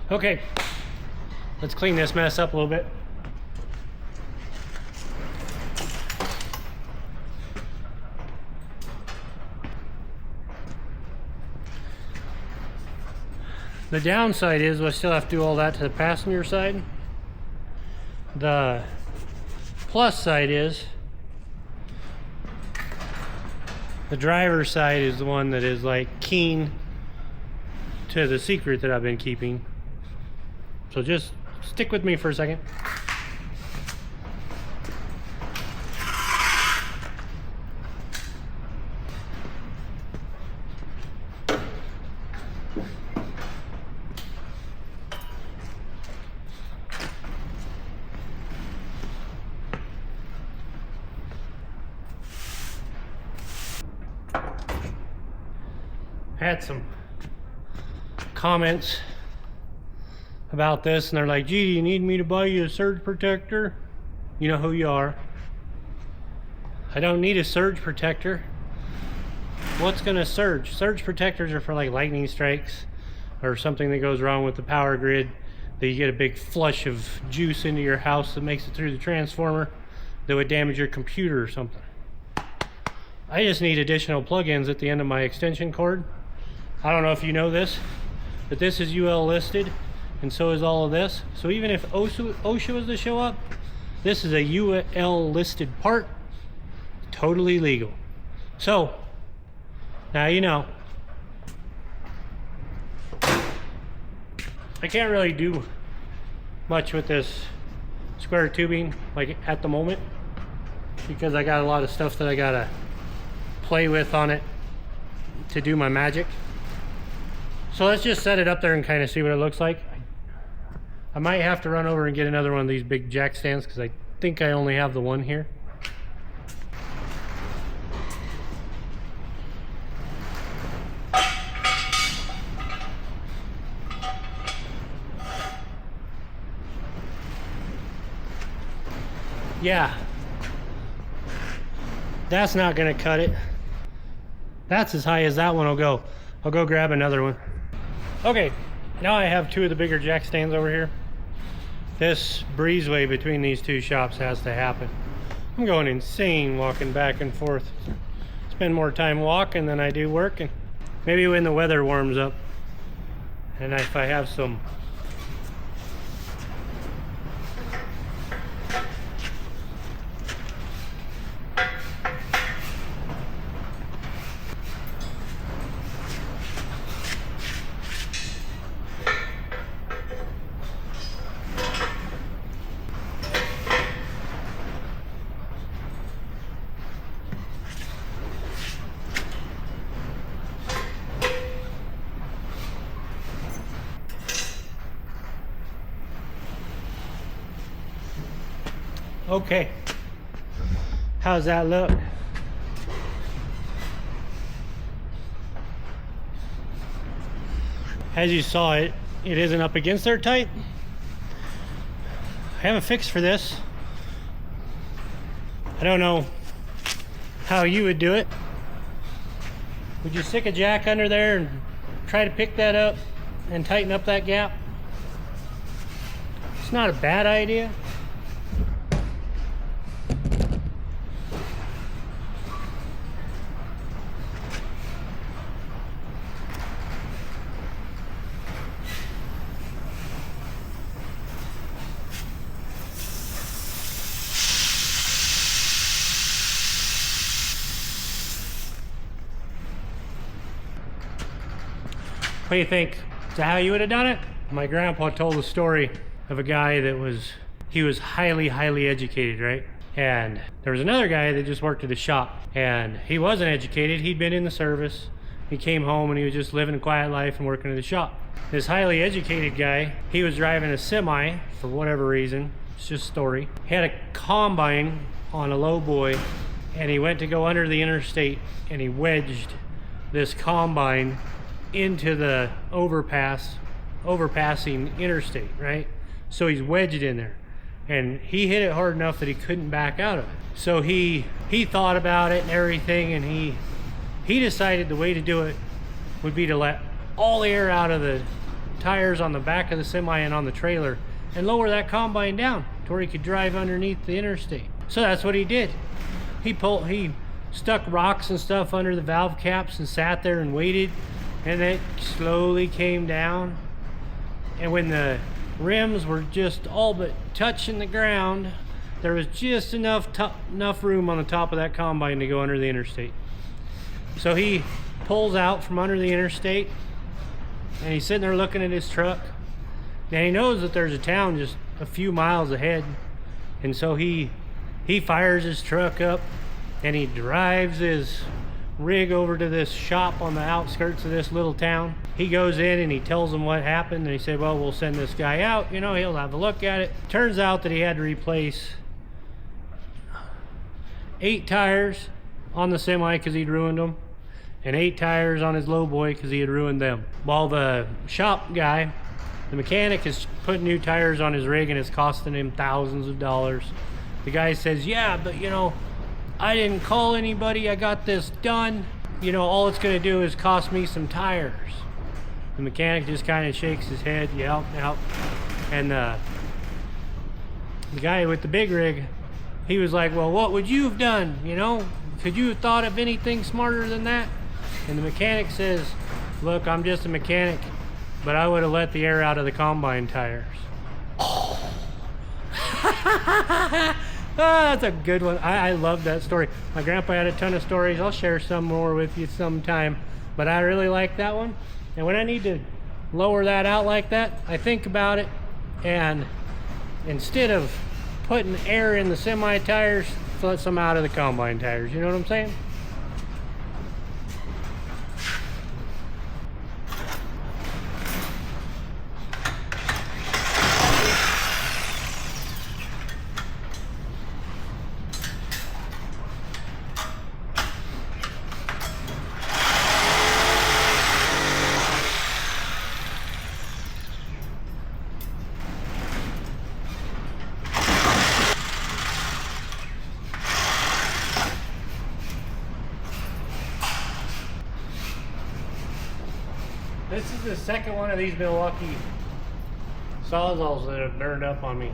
Okay, let's clean this mess up a little bit. The downside is I still have to do all that to the passenger side. The plus side is the driver's side is the one that is like keen to the secret that I've been keeping. So just stick with me for a second. Had some comments about this and they're like, gee, do you need me to buy you a surge protector? You know who you are. I don't need a surge protector. What's gonna surge? Surge protectors are for like lightning strikes or something that goes wrong with the power grid, that you get a big flush of juice into your house that makes it through the transformer that would damage your computer or something. I just need additional plug-ins at the end of my extension cord. I don't know if you know this, but this is UL listed, and so is all of this. So even if OSHA was to show up, this is a UL listed part, totally legal. So now you know. I can't really do much with this square tubing like at the moment, because I got a lot of stuff that I gotta play with on it to do my magic. So let's just set it up there and kind of see what it looks like. I might have to run over and get another one of these big jack stands because I think I only have the one here. Yeah, that's not gonna cut it. That's as high as that one will go. I'll go grab another one. Okay, now I have two of the bigger jack stands over here. This breezeway between these two shops has to happen. I'm going insane walking back and forth. Spend more time walking than I do working. Maybe when the weather warms up and if I have some okay, how's that look? As you saw, it isn't up against there tight. I have a fix for this. I don't know how you would do it. Would you stick a jack under there and try to pick that up and tighten up that gap? It's not a bad idea. What do you think? Is that how you would have done it? My grandpa told a story of a guy that was highly educated, right? And there was another guy that just worked at a shop, and he wasn't educated. He'd been in the service. He came home and he was just living a quiet life and working at the shop. This highly educated guy, he was driving a semi for whatever reason. It's just a story. He had a combine on a low boy, and he went to go under the interstate and he wedged this combine into the overpassing interstate, right? So he's wedged in there, and he hit it hard enough that he couldn't back out of it. So he thought about it and everything, and he decided the way to do it would be to let all the air out of the tires on the back of the semi and on the trailer and lower that combine down to where he could drive underneath the interstate. So that's what he did. He stuck rocks and stuff under the valve caps and sat there and waited, and it slowly came down. And when the rims were just all but touching the ground, there was just enough room on the top of that combine to go under the interstate. So he pulls out from under the interstate, and he's sitting there looking at his truck, and he knows that there's a town just a few miles ahead. And so he fires his truck up and he drives his rig over to this shop on the outskirts of this little town. He goes in and he tells them what happened, and he said, well, we'll send this guy out, you know, he'll have a look at it. Turns out that he had to replace 8 tires on the semi because he'd ruined them, and 8 tires on his lowboy because he had ruined them. While the shop guy, the mechanic, is putting new tires on his rig and it's costing him thousands of dollars. The guy says, yeah, but you know, I didn't call anybody, I got this done. You know, all it's gonna do is cost me some tires. The mechanic just kind of shakes his head, yep. And the guy with the big rig, he was like, well, what would you have done? You know, could you have thought of anything smarter than that? And the mechanic says, look, I'm just a mechanic, but I would have let the air out of the combine tires. Oh. That's a good one. I love that story. My grandpa had a ton of stories. I'll share some more with you sometime, but I really like that one. And when I need to lower that out like that, I think about it, and instead of putting air in the semi tires, let some out of the combine tires. You know what I'm saying? This is the second one of these Milwaukee Sawzalls that have burned up on me.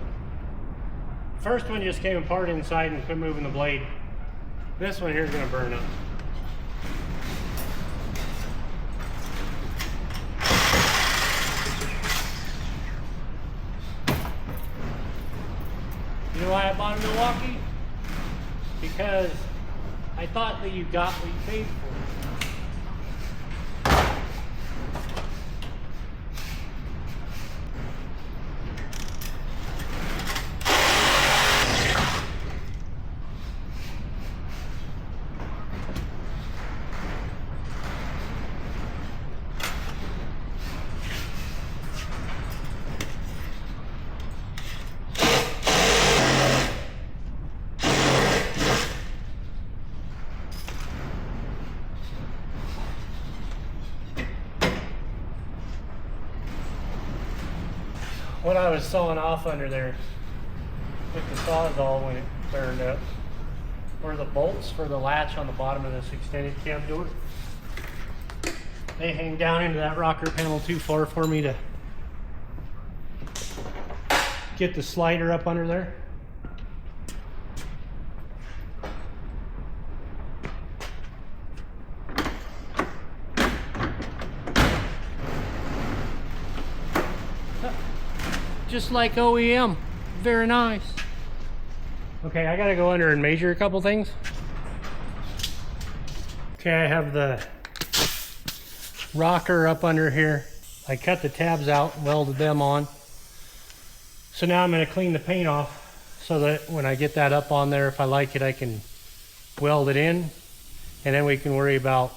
First one just came apart inside and quit moving the blade. This one here is going to burn up. You know why I bought a Milwaukee? Because I thought that you got what you paid for. What I was sawing off under there with the Sawzall when it burned up were the bolts for the latch on the bottom of this extended cab door. They hang down into that rocker panel too far for me to get the slider up under there. Just like OEM. Very nice. Okay, I gotta go under and measure a couple things. Okay, I have the rocker up under here. I cut the tabs out, welded them on. So now I'm gonna clean the paint off so that when I get that up on there, if I like it, I can weld it in. And then we can worry about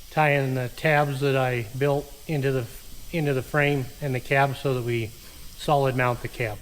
tying the tabs that I built into the frame and the cab so that we solid mount the cab.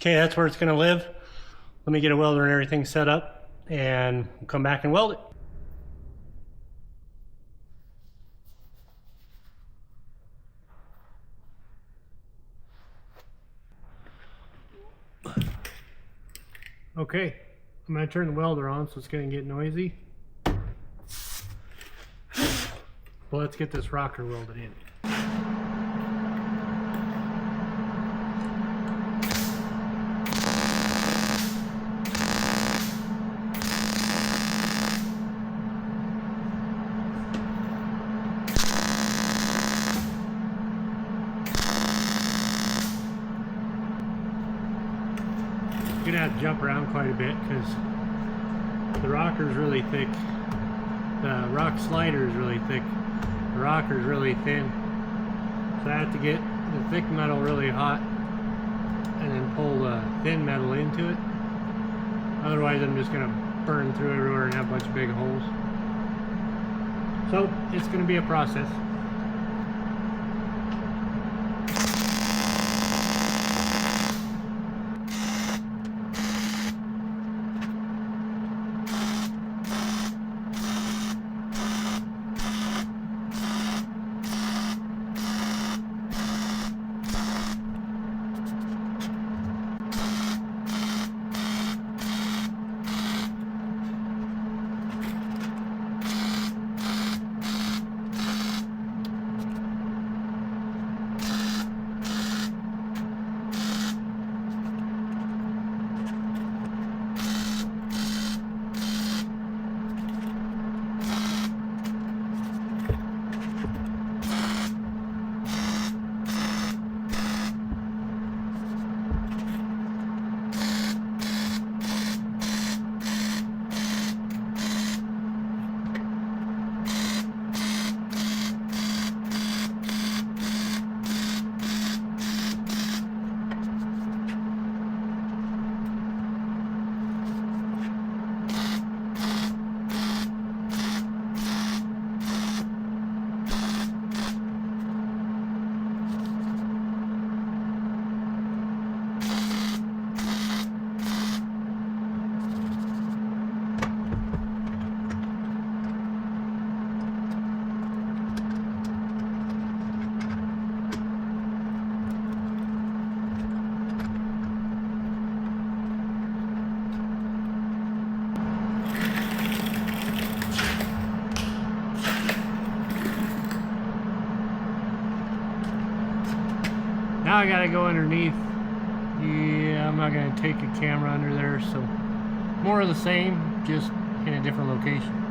Okay, that's where it's gonna live. Let me get a welder and everything set up and we'll come back and weld it. Okay, I'm gonna turn the welder on so it's gonna get noisy. Well, let's get this rocker welded in. You're gonna have to jump around quite a bit because the rocker's really thick. The rock slider is really thick. The rocker's really thin. So I have to get the thick metal really hot and then pull the thin metal into it. Otherwise I'm just gonna burn through everywhere and have a bunch of big holes. So it's gonna be a process. Now I gotta go underneath. Yeah, I'm not gonna take a camera under there, so more of the same, just in a different location.